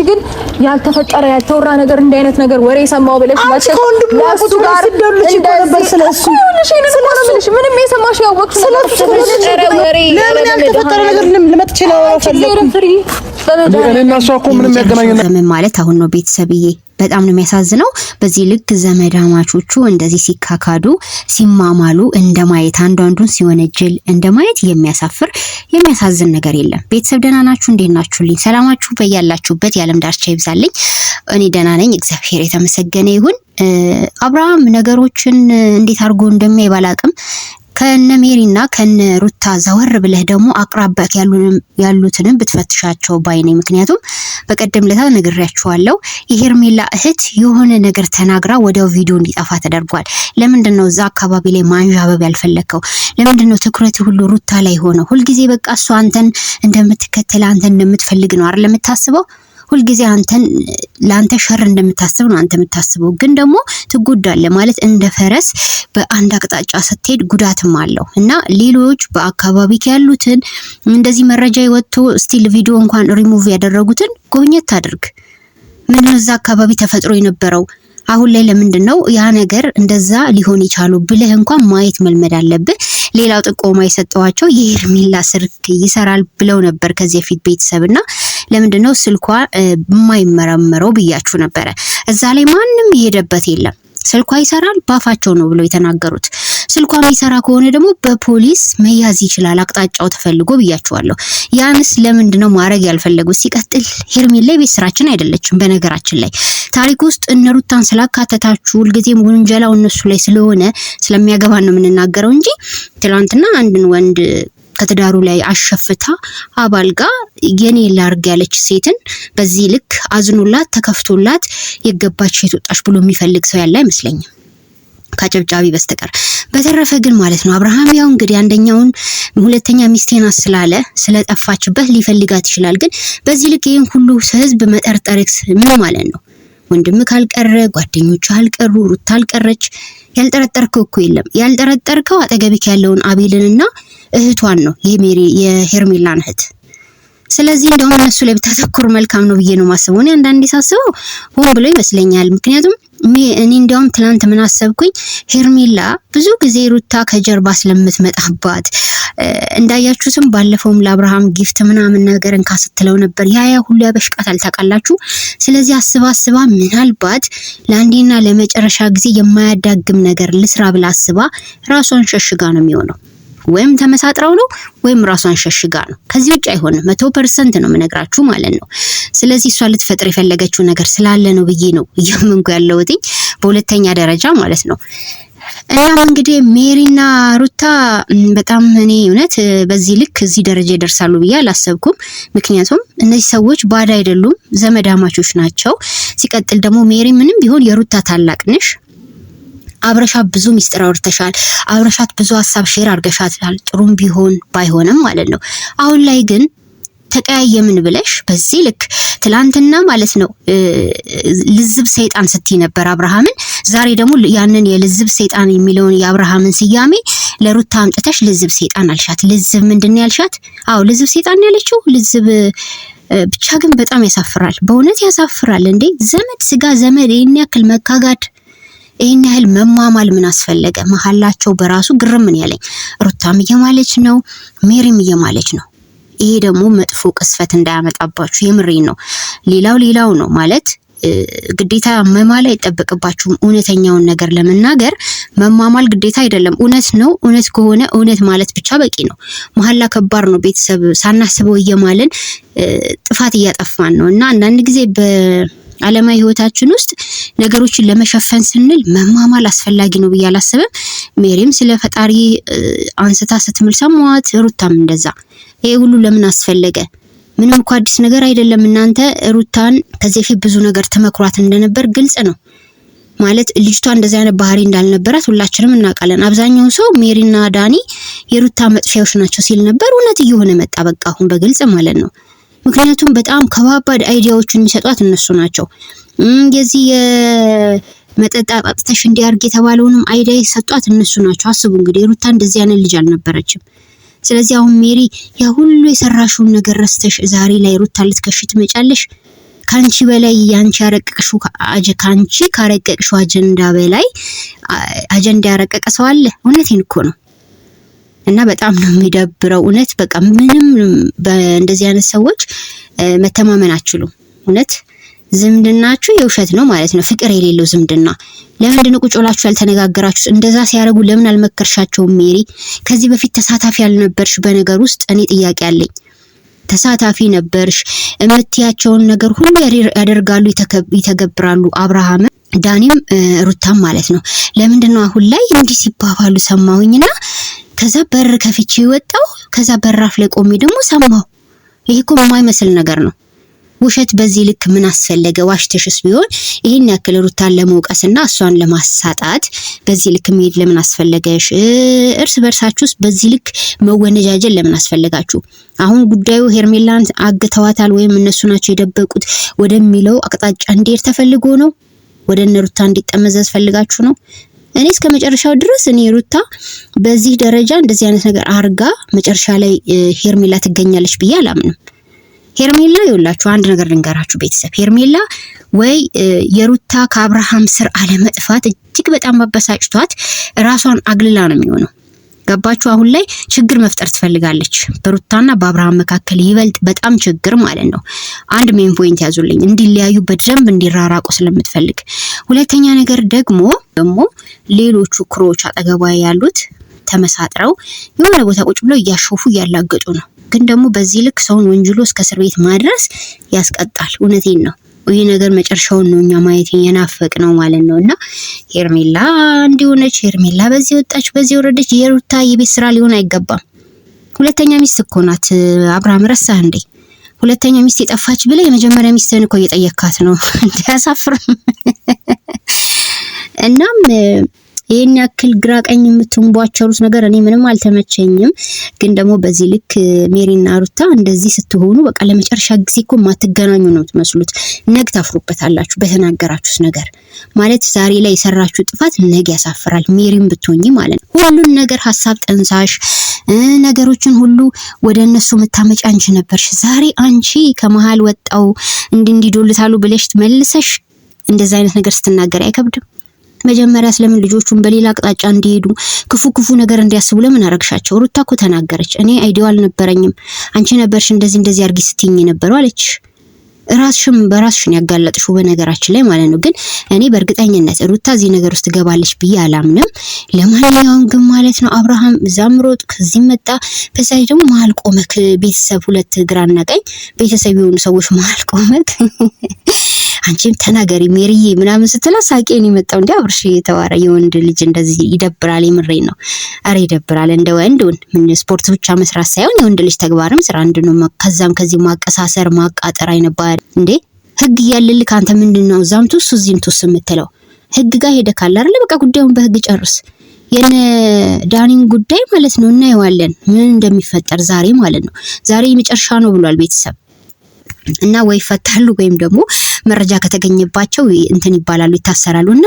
ግን ያልተፈጠረ ያልተወራ ነገር እንደ አይነት ነገር ወሬ ሰማው ብለሽ ማለት ለሱ ጋር እንደልሽ ነበር ስለሱ ምንም የሰማሽ ያወቅሽ ስለሱ ወሬ ለምን ያልተፈጠረ ነገር ልመጥቼ ነው ፈለኩ እኔና እሷ እኮ ምንም ያገናኘን ዘመን ማለት አሁን ነው ቤተሰብዬ በጣም ነው የሚያሳዝነው በዚህ ልክ ዘመዳማቾቹ እንደዚህ ሲካካዱ ሲማማሉ እንደማየት አንዱን ሲወነጀል እንደማየት የሚያሳፍር የሚያሳዝን ነገር የለም ቤተሰብ ደህና ናችሁ እንዴት ናችሁልኝ ሰላማችሁ በያላችሁበት የዓለም ዳርቻ ይብዛልኝ እኔ ደህና ነኝ እግዚአብሔር የተመሰገነ ይሁን አብርሃም ነገሮችን እንዴት አድርጎ እንደሚያባላቅም ከነ ሜሪና ከነ ሩታ ዘወር ብለህ ደግሞ አቅራባክ ያሉትንም ብትፈትሻቸው ባይኔ ምክንያቱም በቀደም ለታ ነግሬያችኋለሁ የሄርሜላ እህት የሆነ ነገር ተናግራ ወዲያው ቪዲዮ እንዲጠፋ ተደርጓል ለምንድነው እዛ አካባቢ ላይ ማንዣበብ ያልፈለከው ለምንድነው ትኩረት ሁሉ ሩታ ላይ ሆነ ሁሉ ጊዜ በቃ እሷ አንተን እንደምትከተል አንተን እንደምትፈልግ ነው አይደል የምታስበው ሁሉ ጊዜ አንተን ላንተ ሸር እንደምታስብ ነው አንተ የምታስበው ግን ደግሞ ትጎዳለህ ማለት እንደ ፈረስ በአንድ አቅጣጫ ስትሄድ ጉዳትም አለው እና ሌሎች በአካባቢክ ያሉትን እንደዚህ መረጃ ይወጥቶ ስቲል ቪዲዮ እንኳን ሪሙቭ ያደረጉትን ጎብኘት አድርግ ምን እዛ አካባቢ ተፈጥሮ የነበረው አሁን ላይ ለምንድነው ያ ነገር እንደዛ ሊሆን ይቻሉ ብለህ እንኳን ማየት መልመድ አለብህ ሌላው ጥቆማ የሰጠዋቸው የሄርሜላ ስልክ ይሰራል ብለው ነበር ከዚህ በፊት ቤተሰብና ለምንድነው ስልኳ የማይመረመረው ብያችሁ ነበር እዛ ላይ ማንንም ይሄደበት የለም ስልኳ ይሰራል ባፋቸው ነው ብለው የተናገሩት ስልኳ የሚሰራ ከሆነ ደግሞ በፖሊስ መያዝ ይችላል አቅጣጫው ተፈልጎ ብያችኋለሁ ያንስ ለምንድነው ማድረግ ያልፈለጉት ሲቀጥል ሄርሜላ ቤት ስራችን አይደለችም በነገራችን ላይ ታሪክ ውስጥ እነሩታን ስላካተታችሁ ሁልጊዜም ወንጀላው እነሱ ላይ ስለሆነ ስለሚያገባን ነው የምንናገረው እንጂ ትላንትና አንድን ወንድ ከተዳሩ ላይ አሸፍታ አባልጋ የኔ ላርግ ያለች ሴትን በዚህ ልክ አዝኑላት ተከፍቶላት የገባች የተወጣሽ ብሎ የሚፈልግ ሰው ያለ አይመስለኝም ካጨብጫቢ በስተቀር በተረፈ ግን ማለት ነው አብርሃም ያው እንግዲህ አንደኛውን ሁለተኛ ሚስቴና ስላለ ስለጠፋችበት ሊፈልጋት ይችላል ግን በዚህ ልክ ይሄን ሁሉ ህዝብ መጠርጠርክስ ምን ማለት ነው ወንድም ካልቀረ ጓደኞቹ አልቀሩ ሩታ አልቀረች ያልጠረጠርከው እኮ የለም ያልጠረጠርከው አጠገብክ ያለውን አቤልንና እህቷን ነው የሄርሜላን እህት ስለዚህ እንደውም እነሱ ላይ ብታተኩር መልካም ነው ብዬ ነው ማስበው እኔ አንዳንዴ ሳስበው ሆን ብሎ ይመስለኛል ምክንያቱም እኔ እንደውም ትላንት ምን አሰብኩኝ ሄርሜላ ብዙ ጊዜ ሩታ ከጀርባ ስለምትመጣባት እንዳያችሁትም ባለፈውም ለአብርሃም ጊፍት ምናምን ነገርን ካስተለው ነበር ያ ሁሉ ያበሽቃታል ታውቃላችሁ ስለዚህ አስባ ምናልባት ለአንዴና ለመጨረሻ ጊዜ የማያዳግም ነገር ልስራ ብላ አስባ ራሷን ሸሽጋ ነው የሚሆነው ወይም ተመሳጥራው ነው ወይም ራሷን ሸሽጋ ነው ከዚህ ውጭ አይሆንም 100% ነው መነግራችሁ ማለት ነው ስለዚህ እሷ ልትፈጥር የፈለገችው ነገር ስላለ ነው ብዬ ነው እያመንኩ ያለሁት በሁለተኛ ደረጃ ማለት ነው እናም እንግዲህ ሜሪና ሩታ በጣም እኔ እውነት በዚህ ልክ እዚህ ደረጃ ይደርሳሉ ብዬ አላሰብኩም ምክንያቱም እነዚህ ሰዎች ባዳ አይደሉም ዘመዳማቾች ናቸው ሲቀጥል ደግሞ ሜሪ ምንም ቢሆን የሩታ ታላቅ ነሽ አብረሻት ብዙ ሚስጥር አውርተሻል አብረሻት ብዙ ሐሳብ ሼር አርገሻታል ጥሩም ቢሆን ባይሆንም ማለት ነው አሁን ላይ ግን ተቀያየምን ብለሽ በዚህ ልክ ትላንትና ማለት ነው ልዝብ ሰይጣን ስትይ ነበር አብርሃምን ዛሬ ደግሞ ያንን የልዝብ ሰይጣን የሚለውን የአብርሃምን ስያሜ ለሩታ አምጥተሽ ልዝብ ሰይጣን አልሻት ልዝብ ምንድነው ያልሻት አው ልዝብ ሰይጣን ያለችው ልዝብ ብቻ ግን በጣም ያሳፍራል በእውነት ያሳፍራል እንዴ ዘመድ ስጋ ዘመድ ይሄን ያክል መካጋድ ይሄን ያህል መማማል ምን አስፈለገ መሐላቸው በራሱ ግርም ምን ያለኝ ሩታም እየማለች ነው ሜሪም እየማለች ነው ይሄ ደግሞ መጥፎ ቅስፈት እንዳያመጣባችሁ የምሬን ነው ሌላው ነው ማለት ግዴታ መማል አይጠበቅባችሁም እውነተኛውን ነገር ለመናገር መማማል ግዴታ አይደለም እውነት ነው እውነት ከሆነ እውነት ማለት ብቻ በቂ ነው መሐላ ከባድ ነው ቤተሰብ ሳናስበው እየማለን ጥፋት እያጠፋን ነው እና አንዳንድ ጊዜ ዓለማዊ ህይወታችን ውስጥ ነገሮችን ለመሸፈን ስንል መማማል አስፈላጊ ነው ብዬ አላስብም ሜሪም ስለ ፈጣሪ አንስታ ስትምል ሰማዋት ሩታም እንደዛ ይሄ ሁሉ ለምን አስፈለገ ምንም እኮ አዲስ ነገር አይደለም እናንተ ሩታን ከዚህ በፊት ብዙ ነገር ተመክሯት እንደነበር ግልጽ ነው ማለት ልጅቷ እንደዚህ አይነት ባህሪ እንዳልነበራት ሁላችንም እናውቃለን አብዛኛው ሰው ሜሪና ዳኒ የሩታ መጥፊያዎች ናቸው ሲል ነበር እውነት እየሆነ መጣ በቃ አሁን በግልጽ ማለት ነው ምክንያቱም በጣም ከባባድ አይዲያዎችን የሚሰጧት እነሱ ናቸው የዚህ የመጠጣጣተሽ እንዲያርግ የተባለውንም አይዲያ ይሰጧት እነሱ ናቸው አስቡ እንግዲህ ሩታ እንደዚህ አይነት ልጅ አልነበረችም ስለዚህ አሁን ሜሪ ያ ሁሉ የሰራሽውን ነገር ረስተሽ ዛሬ ላይ ሩታ ልትከሽ ትመጫለሽ ካንቺ በላይ ያንቺ ያረቀቅሽው ካንቺ ካረቀቅሽው አጀንዳ በላይ አጀንዳ ያረቀቀ ሰው አለ። እውነቴን እኮ ነው። እና በጣም ነው የሚደብረው እውነት። በቃ ምንም በእንደዚህ አይነት ሰዎች መተማመን አትችሉም። እውነት ዝምድናችሁ የውሸት ነው ማለት ነው። ፍቅር የሌለው ዝምድና። ለምንድን ነው ቁጭ ብላችሁ ያልተነጋገራችሁት? እንደዛ ሲያረጉ ለምን አልመከርሻቸውም ሜሪ? ከዚህ በፊት ተሳታፊ ያልነበርሽ በነገር ውስጥ እኔ ጥያቄ አለኝ። ተሳታፊ ነበርሽ። እምትያቸውን ነገር ሁሉ ያደርጋሉ፣ ይተገብራሉ። አብርሃም ዳኒም ሩታም ማለት ነው። ለምንድን ነው አሁን ላይ እንዲህ ሲባባሉ ሰማሁኝና ከዛ በር ከፍቼ ወጣው። ከዛ በራፍ ላይ ቆሜ ደግሞ ሰማሁ። ይሄ እኮ የማይመስል ነገር ነው። ውሸት በዚህ ልክ ምን አስፈለገ? ዋሽተሽስ ቢሆን ይሄን ያክል ሩታን ለመውቀስና እሷን ለማሳጣት በዚህ ልክ መሄድ ለምን አስፈለገሽ? እርስ በርሳችሁስ በዚህ ልክ መወነጃጀል ለምን አስፈለጋችሁ? አሁን ጉዳዩ ሄርሜላን አግተዋታል ወይም እነሱ ናቸው የደበቁት ወደሚለው አቅጣጫ እንዲሄድ ተፈልጎ ነው? ወደ እነ ሩታ እንዲጠመዘዝ ፈልጋችሁ ነው? እኔ እስከ መጨረሻው ድረስ እኔ ሩታ በዚህ ደረጃ እንደዚህ አይነት ነገር አርጋ መጨረሻ ላይ ሄርሜላ ትገኛለች ብዬ አላምንም። ሄርሜላ ይኸውላችሁ አንድ ነገር ልንገራችሁ ቤተሰብ፣ ሄርሜላ ወይ የሩታ ከአብርሃም ስር አለመጥፋት እጅግ በጣም አበሳጭቷት ራሷን አግልላ ነው የሚሆነው። ገባችሁ? አሁን ላይ ችግር መፍጠር ትፈልጋለች በሩታና በአብርሃም መካከል፣ ይበልጥ በጣም ችግር ማለት ነው። አንድ ሜን ፖይንት ያዙልኝ፣ እንዲለያዩ በደንብ እንዲራራቁ ስለምትፈልግ። ሁለተኛ ነገር ደግሞ ሌሎቹ ክሮች አጠገቧ ያሉት ተመሳጥረው የሆነ ቦታ ቁጭ ብለው እያሾፉ እያላገጡ ነው። ግን ደግሞ በዚህ ልክ ሰውን ወንጅሎ እስከ እስር ቤት ማድረስ ያስቀጣል። እውነቴን ነው። ይሄ ነገር መጨረሻውን ነው እኛ ማየት የናፈቅ ነው ማለት ነውና ሄርሜላ እንዲሆነች፣ ሄርሜላ በዚህ ወጣች በዚህ ወረደች፣ የሩታ የቤት ስራ ሊሆን አይገባም። ሁለተኛ ሚስት እኮ ናት። አብርሃም ረሳህ እንዴ? ሁለተኛ ሚስት የጠፋች ብለ የመጀመሪያ ሚስትህን እኮ እየጠየካት ነው። እንዳያሳፍርም እናም ይሄን ያክል ግራ ቀኝ የምትንቧቸሩት ነገር እኔ ምንም አልተመቸኝም። ግን ደግሞ በዚህ ልክ ሜሪና ሩታ እንደዚህ ስትሆኑ በቃ ለመጨረሻ ጊዜ እኮ ማትገናኙ ነው የምትመስሉት። ነገ ታፍሩበታላችሁ በተናገራችሁት ነገር ማለት ዛሬ ላይ የሰራችሁ ጥፋት ነገ ያሳፍራል። ሜሪም ብትሆኚ ማለት ነው ሁሉን ነገር ሐሳብ ጠንሳሽ ነገሮችን ሁሉ ወደ እነሱ መታመጫ አንቺ ነበርሽ። ዛሬ አንቺ ከመሃል ወጣው እንዲዶልታሉ ብለሽ ተመልሰሽ እንደዛ አይነት ነገር ስትናገር አይከብድም? መጀመሪያ ስለምን ልጆቹን በሌላ አቅጣጫ እንዲሄዱ ክፉ ነገር እንዲያስቡ ለምን አረግሻቸው? ሩታ እኮ ተናገረች። እኔ አይዲያው አልነበረኝም፣ አንቺ ነበርሽ እንደዚህ አርጊ ስትይኝ ነበር አለች። ራስሽም በራስሽን ያጋለጥሽው በነገራችን ላይ ማለት ነው። ግን እኔ በእርግጠኝነት ሩታ እዚህ ነገር ውስጥ ገባለች ብዬ አላምንም። ለማንኛውም ግን ማለት ነው አብርሃም ዛምሮጥ ከዚህ መጣ፣ በዛይ ደግሞ መሀል ቆመክ። ቤተሰብ ሁለት ግራና ቀኝ ቤተሰብ የሆኑ ሰዎች መሀል ቆመክ አንቺም ተናገሪ ሜሪዬ ምናምን ስትላ ሳቄን የመጣው እንዴ አብርሽ የተዋረ የወንድ ልጅ እንደዚህ ይደብራል። የምሬን ነው። አረ ይደብራል። እንደ ወንዱን ምን ስፖርት ብቻ መስራት ሳይሆን የወንድ ልጅ ተግባርም ስራ ነው። ከዛም ከዚህ ማቀሳሰር ማቃጠር አይነባል እንዴ? ህግ እያለልክ አንተ ምንድነው እዛም ቱስ እዚህም ቱስ የምትለው? ህግ ጋር ሄደ ካለ አይደል በቃ ጉዳዩን በህግ ጨርስ። የነ ዳኒን ጉዳይ ማለት ነው እናየዋለን ምን እንደሚፈጠር ዛሬ ማለት ነው። ዛሬ የመጨረሻ ነው ብሏል ቤተሰብ እና ወይ ፈታሉ ወይም ደግሞ መረጃ ከተገኘባቸው እንትን ይባላሉ ይታሰራሉ። እና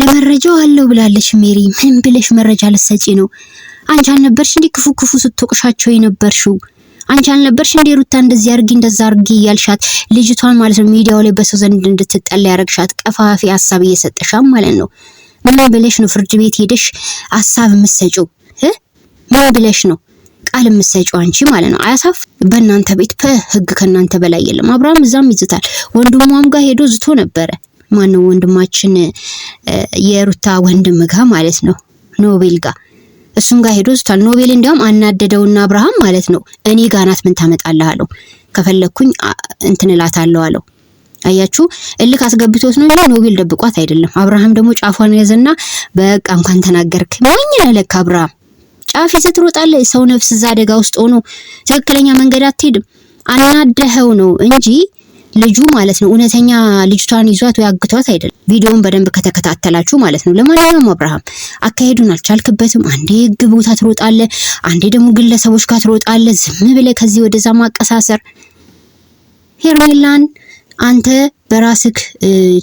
ለመረጃው አለው ብላለች ሜሪ። ምን ብለሽ መረጃ ልትሰጪ ነው? አንቺ አልነበርሽ እንዴ ክፉ ስትወቅሻቸው የነበርሽው? አንቺ አልነበርሽ እንዴ ሩታ እንደዚህ አርጊ እንደዛ አርጊ ያልሻት ልጅቷን ማለት ነው ሚዲያው ላይ በሰው ዘንድ እንድትጠላ ያረግሻት ቀፋፊ ሐሳብ እየሰጠሻ ማለት ነው። ምን ብለሽ ነው ፍርድ ቤት ሄደሽ ሐሳብ የምትሰጪው? ምን ብለሽ ነው ቃል የምትሰጪው አንቺ ማለት ነው? አያሳፍ በእናንተ ቤት ህግ ከእናንተ በላይ የለም። አብርሃም እዛም ይዝታል። ወንድሟም ጋር ሄዶ ዝቶ ነበረ። ማነው ወንድማችን የሩታ ወንድም ጋር ማለት ነው ኖቤል ጋር እሱም ጋር ሄዶ ዝቷል። ኖቤል እንዲያውም አናደደውና አብርሃም ማለት ነው እኔ ጋር ናት ምን ታመጣለህ አለው። ከፈለኩኝ እንትን እላታለሁ አለው። አያችሁ እልክ አስገብቶት ነው እንጂ ኖቤል ደብቋት አይደለም። አብርሃም ደግሞ ጫፏን ያዘና በቃ እንኳን ተናገርክ ምን ያለክ አብርሃም ጫፍ ይዘህ ትሮጣለህ። ሰው ነፍስ እዛ አደጋ ውስጥ ሆኖ ትክክለኛ መንገድ አትሄድም። አናደኸው ነው እንጂ ልጁ ማለት ነው እውነተኛ ልጅቷን ይዟት ወይ አግቷት አይደለም። ቪዲዮውን በደንብ ከተከታተላችሁ ማለት ነው። ለማንኛውም አብርሃም አካሄዱን አልቻልክበትም። አንዴ ህግ ቦታ ትሮጣለህ፣ አንዴ ደግሞ ግለሰቦች ጋር ትሮጣለህ። ዝም ብለህ ከዚህ ወደዛ ማቀሳሰር ሄርሜላን አንተ በራስክ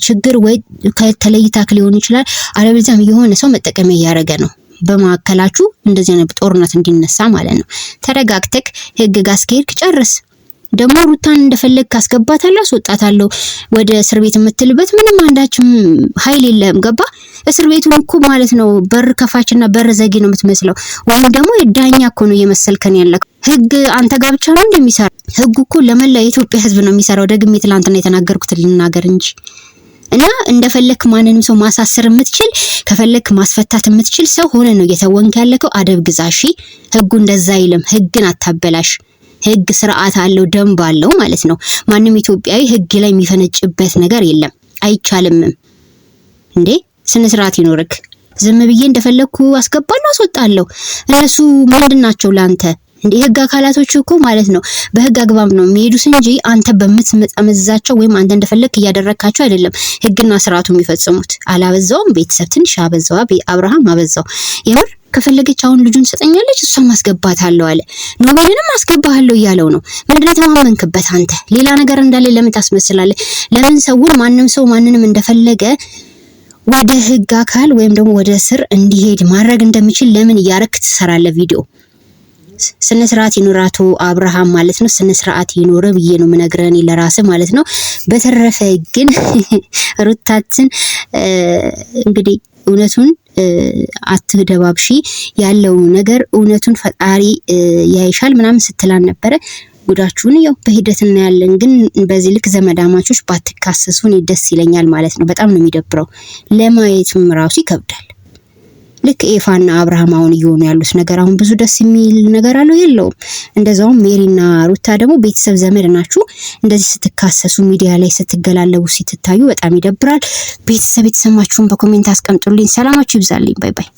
ችግር ወይ ከተለይታክ ሊሆን ይችላል፣ አለበለዚያም የሆነ ሰው መጠቀሚያ እያደረገ ነው በማከላችሁ እንደዚህ አይነት ጦርነት እንዲነሳ ማለት ነው። ተረጋግተክ ህግ ጋር እስከሄድክ ጨርስ። ደግሞ ሩታን እንደፈለግ ካስገባታለሁ አስወጣታለሁ ወደ እስር ቤት የምትልበት ምንም አንዳችም ኃይል የለም። ገባ? እስር ቤቱን እኮ ማለት ነው በር ከፋችና በር ዘጊ ነው የምትመስለው። ወይም ደግሞ ዳኛ እኮ ነው እየመሰልከን ያለው። ህግ አንተ ጋር ብቻ ነው እንደሚሰራ? ህጉ እኮ ለመላ የኢትዮጵያ ህዝብ ነው የሚሰራው። ደግሜ ትላንትና የተናገርኩት ልናገር እንጂ እና እንደፈለክ ማንንም ሰው ማሳሰር የምትችል ከፈለክ ማስፈታት የምትችል ሰው ሆነ ነው እየተወንክ ያለከው። አደብ ግዛሺ። ህጉ እንደዛ አይልም። ህግን አታበላሽ። ህግ ስርዓት አለው፣ ደንብ አለው ማለት ነው። ማንም ኢትዮጵያዊ ህግ ላይ የሚፈነጭበት ነገር የለም፣ አይቻልምም። እንዴ ስነ ስርዓት ይኖርክ። ዝም ብዬ እንደፈለኩ አስገባለሁ አስወጣለሁ። እነሱ ምንድናቸው ላንተ? እንዴ ህግ አካላቶች እኮ ማለት ነው በህግ አግባብ ነው የሚሄዱት እንጂ አንተ በምትመጣመዛቸው ወይም አንተ እንደፈለክ እያደረካቸው አይደለም ህግና ስርዓቱ የሚፈጽሙት። አላበዛውም? ቤተሰብ ትንሽ አበዛው። አብርሃም አበዛው። የምር ከፈለገች አሁን ልጁን ሰጠኛለች እሷም ማስገባታለሁ አለ። ኖቤልንም አስገባሃለሁ እያለው ነው። ምንድነው ተማመንክበት አንተ? ሌላ ነገር እንዳለ ለምን ታስመስላለህ? ለምን ሰውን ማንም ሰው ማንንም እንደፈለገ ወደ ህግ አካል ወይም ደግሞ ወደ ስር እንዲሄድ ማድረግ እንደሚችል ለምን እያረክ ትሰራለህ ቪዲዮ? ስነ ስርዓት ይኖራቶ አብርሃም ማለት ነው። ስነ ስርዓት ይኖር ብዬ ነው ምነግረን ለራስ ማለት ነው። በተረፈ ግን ሩታችን እንግዲህ እውነቱን አትደባብሺ፣ ያለው ነገር እውነቱን ፈጣሪ ያይሻል ምናምን ስትላን ነበረ። ጉዳችሁን ያው በሂደት እናያለን። ግን በዚህ ልክ ዘመዳማቾች ባትካሰሱን ደስ ይለኛል ማለት ነው። በጣም ነው የሚደብረው፣ ለማየትም ራሱ ይከብዳል። ልክ ኤፋና አብርሃም አሁን እየሆኑ ያሉት ነገር አሁን ብዙ ደስ የሚል ነገር አለው የለውም? እንደዛውም ሜሪና ሩታ ደግሞ ቤተሰብ ዘመድ ናችሁ። እንደዚህ ስትካሰሱ ሚዲያ ላይ ስትገላለቡ ሲትታዩ በጣም ይደብራል። ቤተሰብ የተሰማችሁን በኮሜንት አስቀምጡልኝ። ሰላማችሁ ይብዛልኝ። ባይ ባይ።